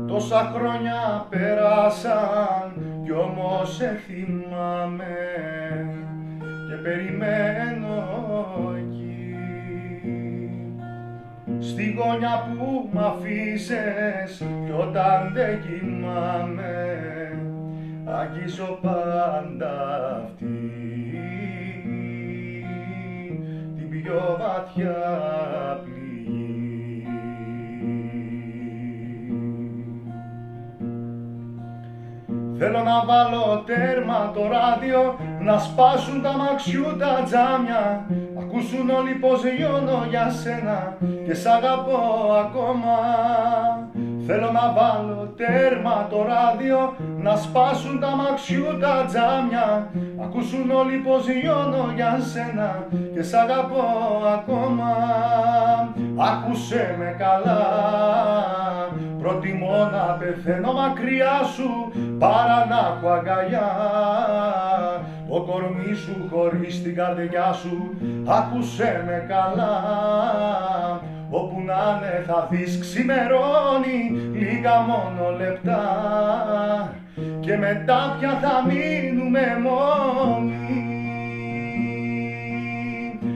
Τόσα χρόνια πέρασαν κι όμως σε θυμάμαι και περιμένω εκεί στη γωνιά που μ' αφήσες κι όταν δεν κοιμάμαι αγγίζω πάντα αυτή την πιο βαθιά πληγή. Θέλω να βάλω τέρμα το ράδιο, να σπάσουν τα μαξιού τα τζάμια, ακούσουν όλοι πως λιώνω για σένα και σ' αγαπώ ακόμα. Θέλω να βάλω τέρμα το ράδιο, να σπάσουν τα μαξιού τα τζάμια, ακούσουν όλοι πως λιώνω για σένα και σ' αγαπώ ακόμα. Άκουσέ με καλά, προτιμώ να πεθαίνω μακριά σου παρά να έχω αγκαλιά το κορμί σου χωρίς την καρδιά σου. Άκουσέ με καλά, όπου να είναι θα δεις ξημερώνει λίγα μόνο λεπτά και μετά πια θα μείνουμε μόνοι.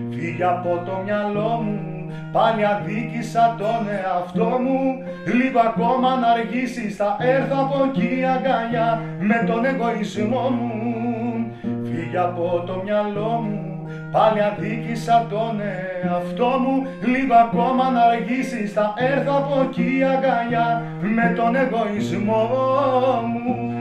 Φύγε από το μυαλό μου, πάλι αδίκησα τον εαυτό μου. Λίγο ακόμα να αργήσεις, θα έρθω από εκεί αγκαλιά με τον εγωισμό μου. Φύγε από το μυαλό μου, πάλι αδίκησα τον εαυτό μου. Λίγο ακόμα να αργήσεις, θα έρθω από εκεί αγκαλιά με τον εγωισμό μου.